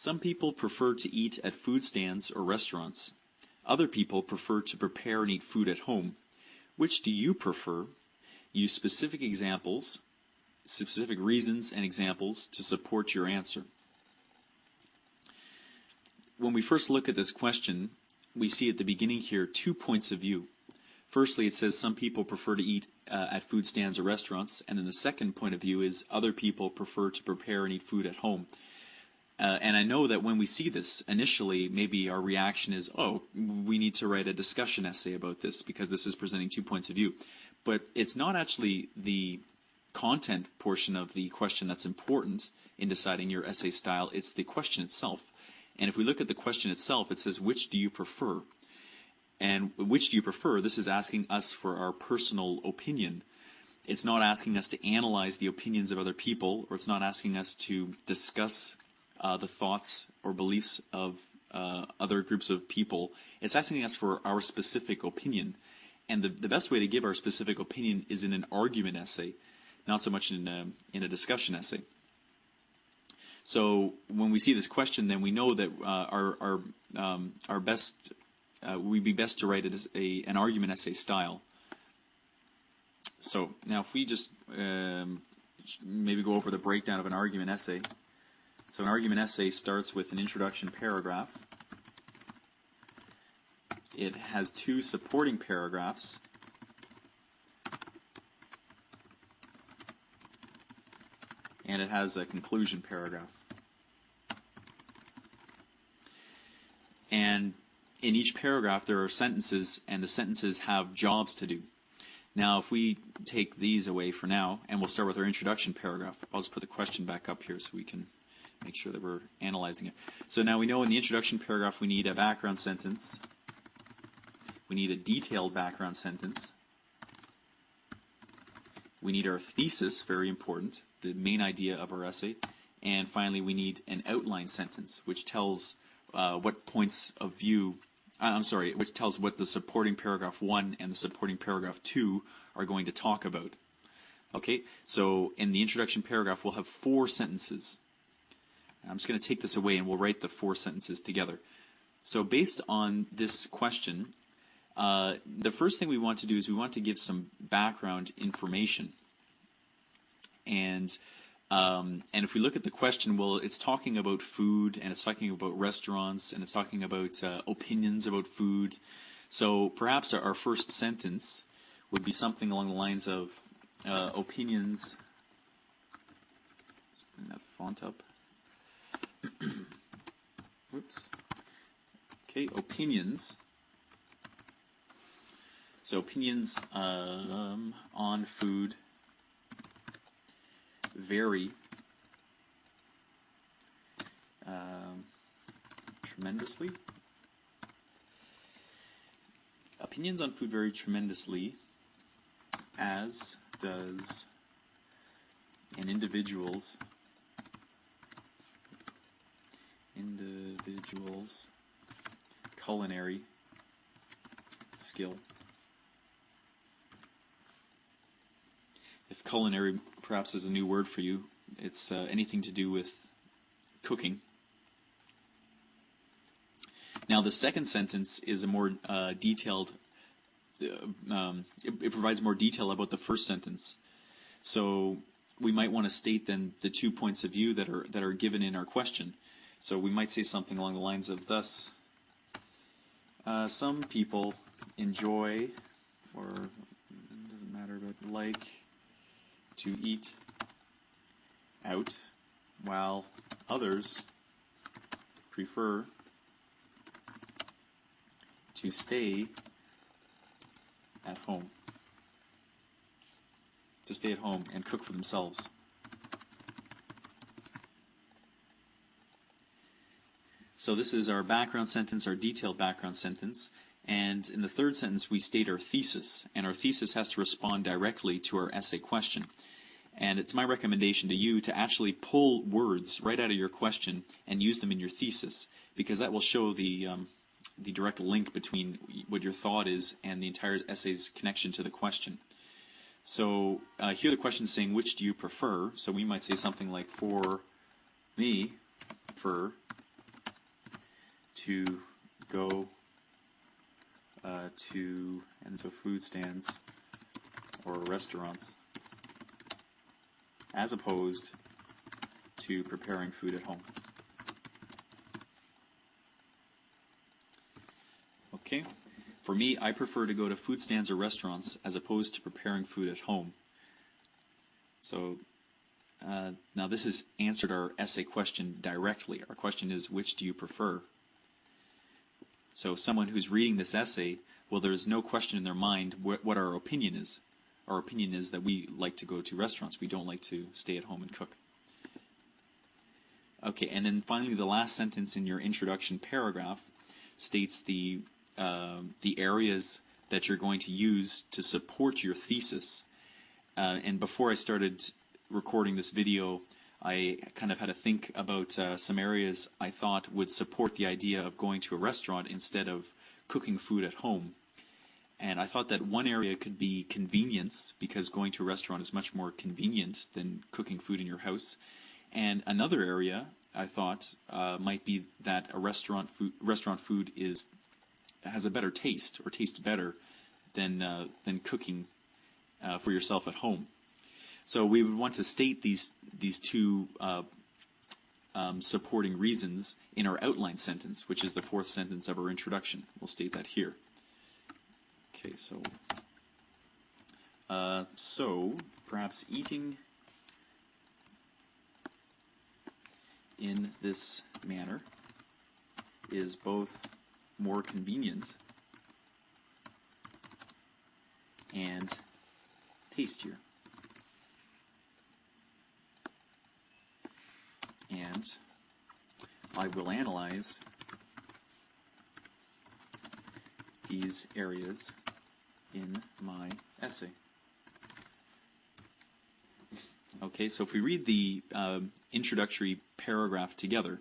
Some people prefer to eat at food stands or restaurants. Other people prefer to prepare and eat food at home. Which do you prefer? Use specific examples, specific reasons and examples to support your answer. When we first look at this question, we see at the beginning here 2 points of view. Firstly, it says some people prefer to eat at food stands or restaurants, and then the second point of view is other people prefer to prepare and eat food at home. And I know that when we see this, initially, maybe our reaction is, oh, we need to write a discussion essay about this because this is presenting 2 points of view. But it's not actually the content portion of the question that's important in deciding your essay style, it's the question itself. And if we look at the question itself, it says, which do you prefer? And which do you prefer? This is asking us for our personal opinion. It's not asking us to analyze the opinions of other people, or it's not asking us to discuss the thoughts or beliefs of other groups of people. It's asking us for our specific opinion. And the best way to give our specific opinion is in an argument essay, not so much in a discussion essay. So when we see this question, then we know that our best we'd be best to write it as an argument essay style. So now if we just maybe go over the breakdown of an argument essay. So an argument essay starts with an introduction paragraph. It has 2 supporting paragraphs. And it has a conclusion paragraph. And in each paragraph there are sentences, and the sentences have jobs to do. Now if we take these away for now, and we'll start with our introduction paragraph. I'll just put the question back up here so we can make sure that we're analyzing it. So now we know in the introduction paragraph we need a background sentence. We need a detailed background sentence. We need our thesis, very important, the main idea of our essay. And finally we need an outline sentence, which tells what points of view, which tells what the supporting paragraph 1 and the supporting paragraph 2 are going to talk about. Okay, so in the introduction paragraph we'll have 4 sentences. I'm just going to take this away and we'll write the 4 sentences together. So based on this question, the first thing we want to do is we want to give some background information. And if we look at the question, well, it's talking about food, and it's talking about restaurants, and it's talking about opinions about food. So perhaps our first sentence would be something along the lines of opinions. Let's bring that font up. Whoops. Okay, opinions. So opinions on food vary tremendously. Opinions on food vary tremendously, as does an individual's culinary skill. If culinary perhaps is a new word for you, it's anything to do with cooking. Now the second sentence is a more detailed, it provides more detail about the first sentence. So we might want to state then the 2 points of view that are given in our question. So we might say something along the lines of thus: some people enjoy, or it doesn't matter, but like to eat out, while others prefer to stay at home. To stay at home and cook for themselves. So this is our background sentence, our detailed background sentence. And in the third sentence we state our thesis, and our thesis has to respond directly to our essay question. And it's my recommendation to you to actually pull words right out of your question and use them in your thesis, because that will show the direct link between what your thought is and the entire essay's connection to the question. So here the question is saying, which do you prefer? So we might say something like, for me, prefer to go to, and so food stands or restaurants, as opposed to preparing food at home. Okay, for me, I prefer to go to food stands or restaurants as opposed to preparing food at home. So now this has answered our essay question directly. Our question is, which do you prefer? So someone who's reading this essay, well, there's no question in their mind what our opinion is. Our opinion is that we like to go to restaurants. We don't like to stay at home and cook. Okay, and then finally the last sentence in your introduction paragraph states the areas that you're going to use to support your thesis. And before I started recording this video, I kind of had to think about some areas I thought would support the idea of going to a restaurant instead of cooking food at home. And I thought that one area could be convenience, because going to a restaurant is much more convenient than cooking food in your house. And another area I thought might be that a restaurant food has a better taste, or tastes better than cooking for yourself at home. So we would want to state these two supporting reasons in our outline sentence, which is the fourth sentence of our introduction. We'll state that here. Okay, so perhaps eating in this manner is both more convenient and tastier. And I will analyze these areas in my essay. Okay, so if we read the introductory paragraph together,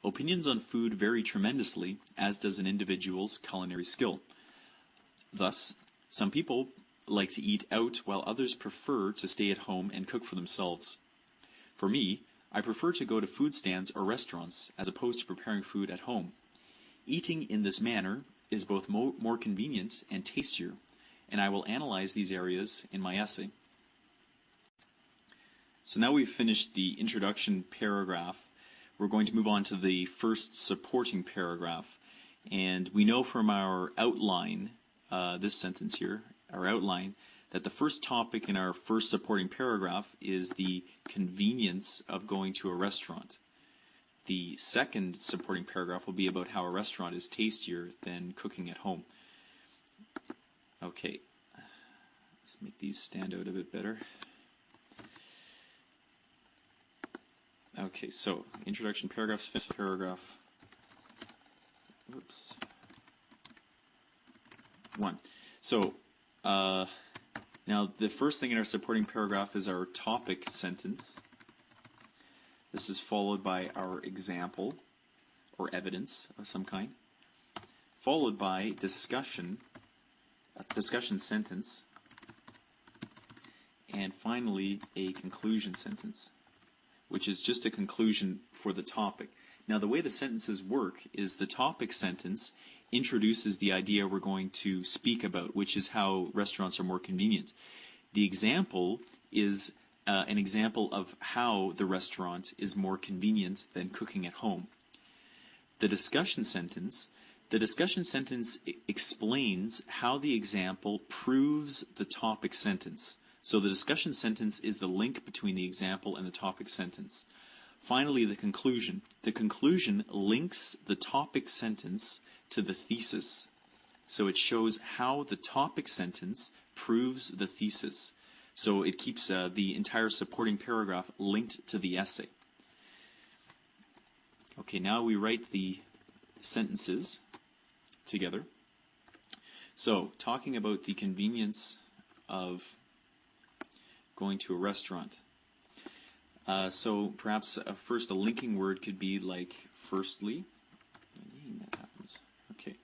opinions on food vary tremendously, as does an individual's culinary skill. Thus, some people like to eat out while others prefer to stay at home and cook for themselves. For me, I prefer to go to food stands or restaurants as opposed to preparing food at home. Eating in this manner is both more convenient and tastier, and I will analyze these areas in my essay. So now we've finished the introduction paragraph. We're going to move on to the first supporting paragraph. And we know from our outline, this sentence here, our outline, that the first topic in our first supporting paragraph is the convenience of going to a restaurant. The second supporting paragraph will be about how a restaurant is tastier than cooking at home. Okay, let's make these stand out a bit better. Okay, so introduction paragraphs, fifth paragraph. Oops. 1. So now the first thing in our supporting paragraph is our topic sentence. This is followed by our example or evidence of some kind, followed by discussion, a discussion sentence, and finally a conclusion sentence, which is just a conclusion for the topic. Now the way the sentences work is the topic sentence introduces the idea we're going to speak about, which is how restaurants are more convenient. The example is an example of how the restaurant is more convenient than cooking at home. The discussion sentence explains how the example proves the topic sentence. So the discussion sentence is the link between the example and the topic sentence. Finally, the conclusion. The conclusion links the topic sentence to the thesis. So it shows how the topic sentence proves the thesis. So it keeps the entire supporting paragraph linked to the essay. Okay, now we write the sentences together. So, talking about the convenience of going to a restaurant. So perhaps first a linking word could be like firstly. That happens. Okay.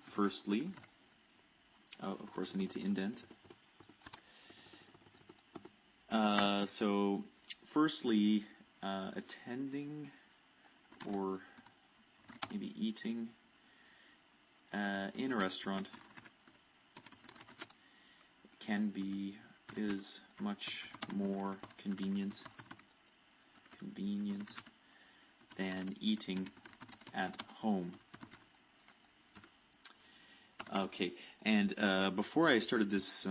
Firstly. Oh, of course I need to indent. So firstly, attending or maybe eating in a restaurant is much more convenient than eating at home. Okay, and before I started this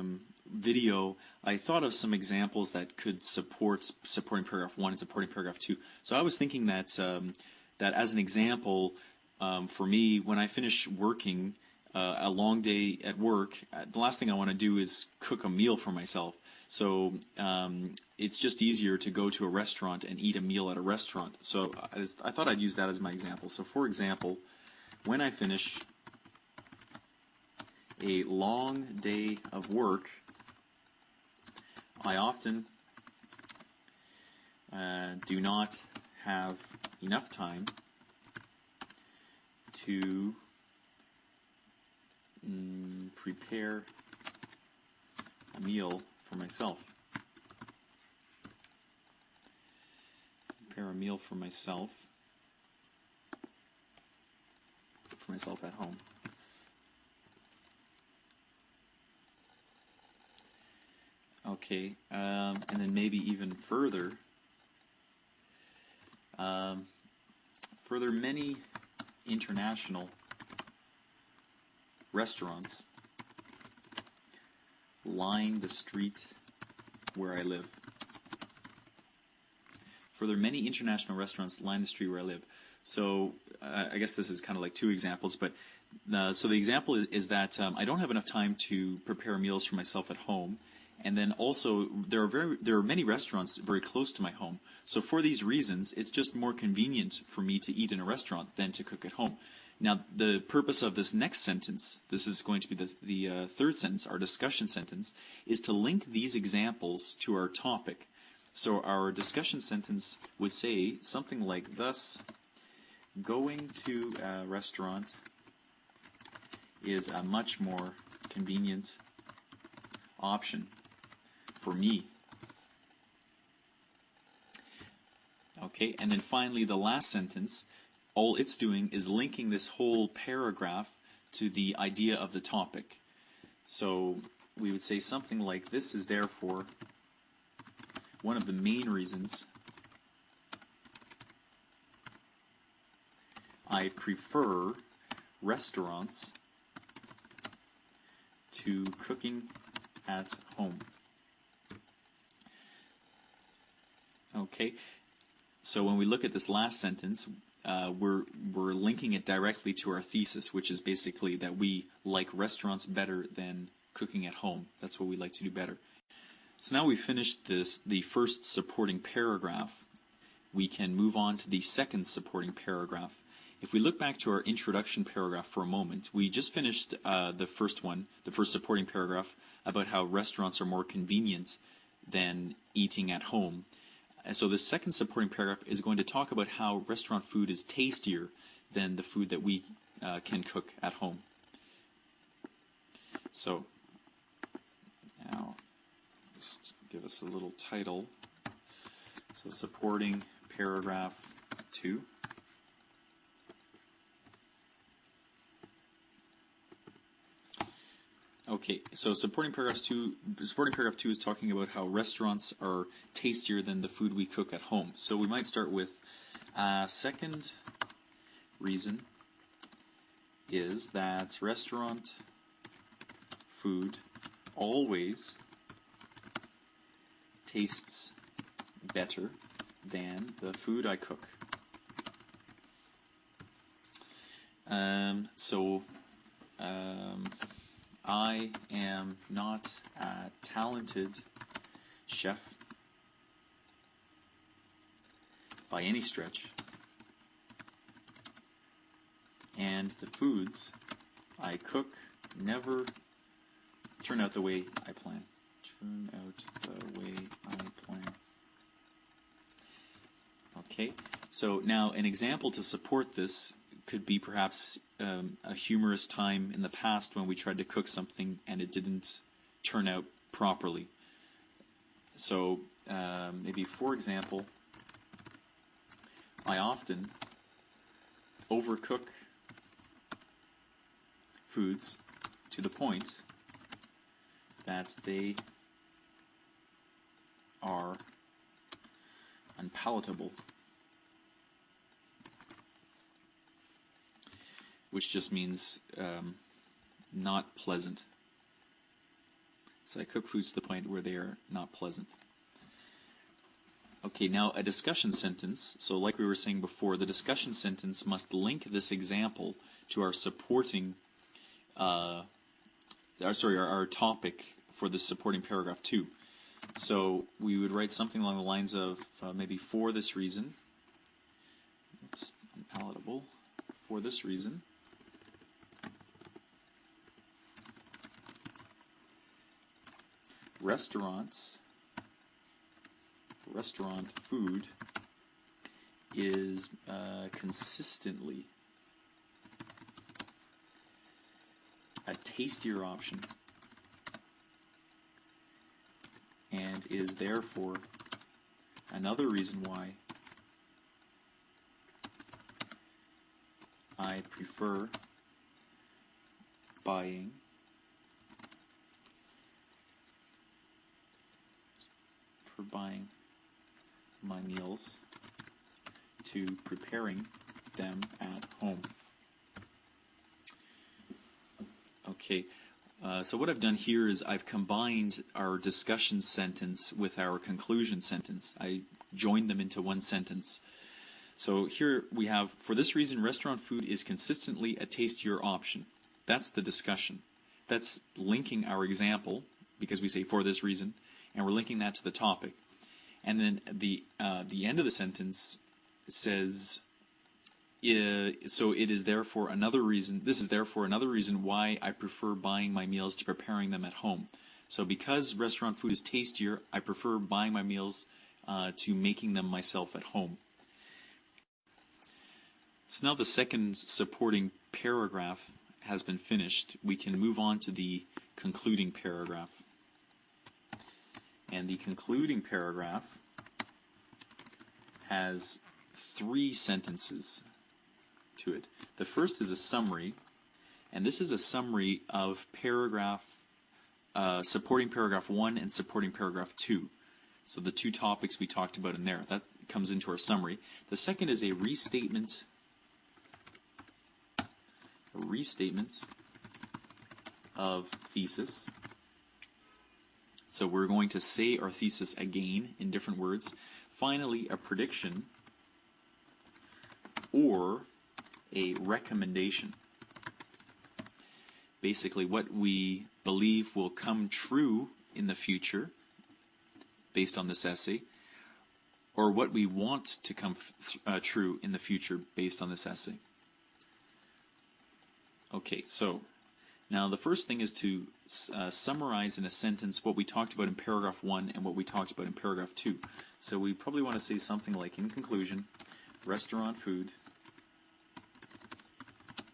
video, I thought of some examples that could support supporting paragraph 1 and supporting paragraph 2. So I was thinking that that as an example, for me, when I finish working a long day at work, the last thing I want to do is cook a meal for myself. So it's just easier to go to a restaurant and eat a meal at a restaurant. So I thought I'd use that as my example. So for example, when I finish a long day of work, I often do not have enough time to prepare a meal for myself. Prepare a meal for myself at home. Okay, and then maybe even further, many international restaurants line the street where I live. Further, many international restaurants line the street where I live. So I guess this is kind of like two examples, but so the example is that I don't have enough time to prepare meals for myself at home. And then also, there are many restaurants very close to my home. So for these reasons, it's just more convenient for me to eat in a restaurant than to cook at home. Now, the purpose of this next sentence, this is going to be the third sentence, our discussion sentence, is to link these examples to our topic. So our discussion sentence would say something like, thus, going to a restaurant is a much more convenient option for me. Okay, and then finally the last sentence, all it's doing is linking this whole paragraph to the idea of the topic. So we would say something like, this is therefore one of the main reasons I prefer restaurants to cooking at home. Okay, so when we look at this last sentence, we're linking it directly to our thesis, which is basically that we like restaurants better than cooking at home. That's what we like to do better. So now we've finished the first supporting paragraph. We can move on to the second supporting paragraph. If we look back to our introduction paragraph for a moment, we just finished the first supporting paragraph about how restaurants are more convenient than eating at home. And so the second supporting paragraph is going to talk about how restaurant food is tastier than the food that we can cook at home. So now just give us a little title. So supporting paragraph 2. Okay, so supporting paragraph 2 is talking about how restaurants are tastier than the food we cook at home. So we might start with second reason is that restaurant food always tastes better than the food I cook. I am not a talented chef by any stretch, and the foods I cook never turn out the way I plan. Okay, so now an example to support this could be perhaps a humorous time in the past when we tried to cook something and it didn't turn out properly. So maybe, for example, I often overcook foods to the point that they are unpalatable, which just means not pleasant. So I cook foods to the point where they are not pleasant. Okay, now a discussion sentence. So like we were saying before, the discussion sentence must link this example to our supporting, our topic for the supporting paragraph 2. So we would write something along the lines of maybe for this reason, unpalatable, for this reason, restaurant food is consistently a tastier option and is therefore another reason why I prefer buying my meals to preparing them at home. Okay, so what I've done here is I've combined our discussion sentence with our conclusion sentence. I joined them into one sentence. So here we have, for this reason, restaurant food is consistently a tastier option. That's the discussion. That's linking our example, because we say for this reason, and we're linking that to the topic. And then the end of the sentence says, so it is therefore another reason, this is therefore another reason why I prefer buying my meals to preparing them at home. So because restaurant food is tastier, I prefer buying my meals to making them myself at home. So now the second supporting paragraph has been finished. We can move on to the concluding paragraph. And the concluding paragraph has 3 sentences to it. The first is a summary, and this is a summary of supporting paragraph 1 and supporting paragraph 2. So the 2 topics we talked about in there, that comes into our summary. The second is a restatement of thesis. So we're going to say our thesis again in different words. Finally, a prediction or a recommendation. Basically, what we believe will come true in the future based on this essay, or what we want to come true in the future based on this essay. Okay, so now the first thing is to summarize in a sentence what we talked about in paragraph 1 and what we talked about in paragraph 2. So we probably want to say something like, in conclusion, restaurant food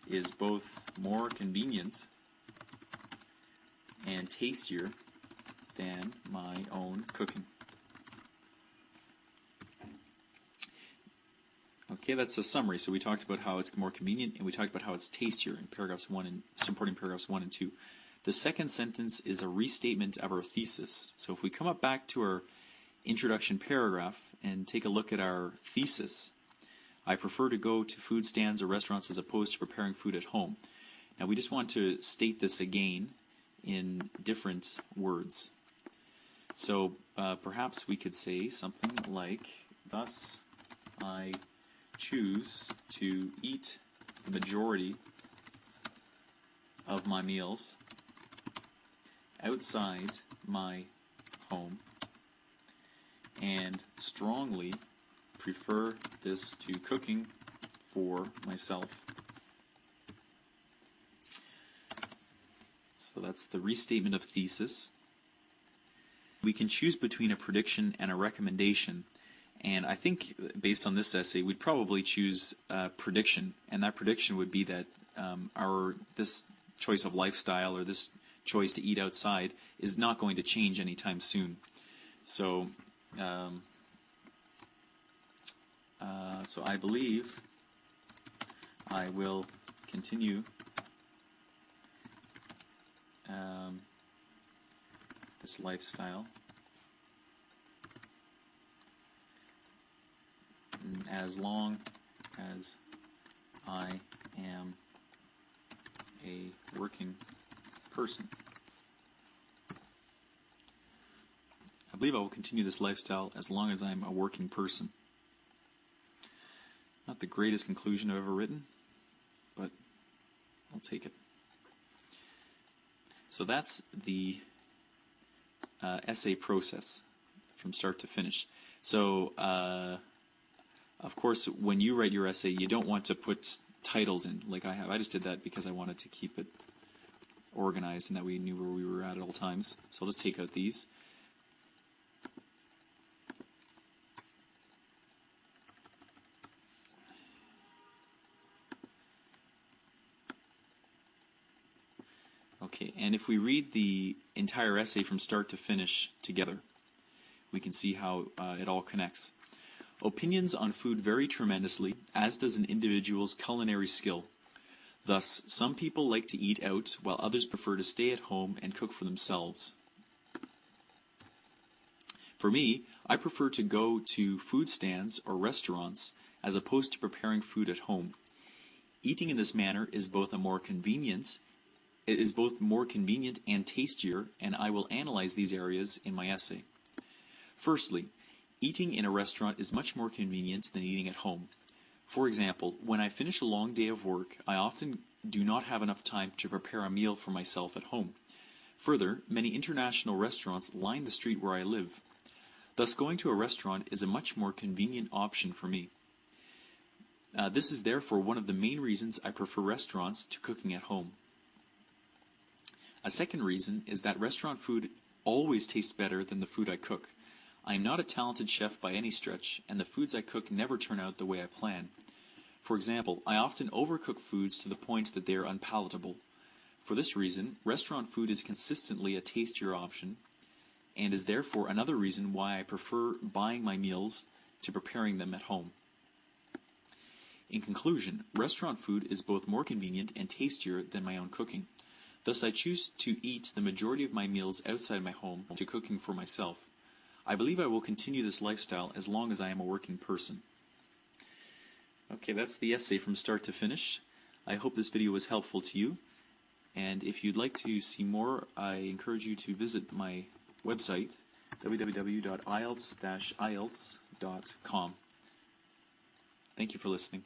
is both more convenient and tastier than my own cooking. Okay, that's a summary. So we talked about how it's more convenient, and we talked about how it's tastier in paragraphs 1 and supporting paragraphs 1 and 2. The second sentence is a restatement of our thesis. So if we come up back to our introduction paragraph and take a look at our thesis, I prefer to go to food stands or restaurants as opposed to preparing food at home. Now we just want to state this again in different words. So perhaps we could say something like, thus I choose to eat the majority of my meals outside my home and strongly prefer this to cooking for myself. So that's the restatement of thesis. We can choose between a prediction and a recommendation. And I think, based on this essay, we'd probably choose prediction, and that prediction would be that this choice of lifestyle or this choice to eat outside is not going to change anytime soon. So, so I believe I will continue this lifestyle as long as I am a working person. I believe I will continue this lifestyle as long as I'm a working person. Not the greatest conclusion I've ever written, but I'll take it. So that's the essay process from start to finish. So, of course, when you write your essay, you don't want to put titles in like I have. I just did that because I wanted to keep it organized and that we knew where we were at all times. So I'll just take out these. Okay, and if we read the entire essay from start to finish together, we can see how it all connects. Opinions on food vary tremendously, as does an individual's culinary skill. Thus, some people like to eat out, while others prefer to stay at home and cook for themselves. For me, I prefer to go to food stands or restaurants as opposed to preparing food at home. Eating in this manner is both more convenient and tastier, and I will analyze these areas in my essay. Firstly, eating in a restaurant is much more convenient than eating at home. For example, when I finish a long day of work, I often do not have enough time to prepare a meal for myself at home. Further, many international restaurants line the street where I live. Thus, going to a restaurant is a much more convenient option for me. This is therefore one of the main reasons I prefer restaurants to cooking at home. A second reason is that restaurant food always tastes better than the food I cook. I am not a talented chef by any stretch, and the foods I cook never turn out the way I plan. For example, I often overcook foods to the point that they are unpalatable. For this reason, restaurant food is consistently a tastier option, and is therefore another reason why I prefer buying my meals to preparing them at home. In conclusion, restaurant food is both more convenient and tastier than my own cooking. Thus, I choose to eat the majority of my meals outside my home to cooking for myself. I believe I will continue this lifestyle as long as I am a working person. Okay, that's the essay from start to finish. I hope this video was helpful to you. And if you'd like to see more, I encourage you to visit my website, www.ielts-ielts.com. Thank you for listening.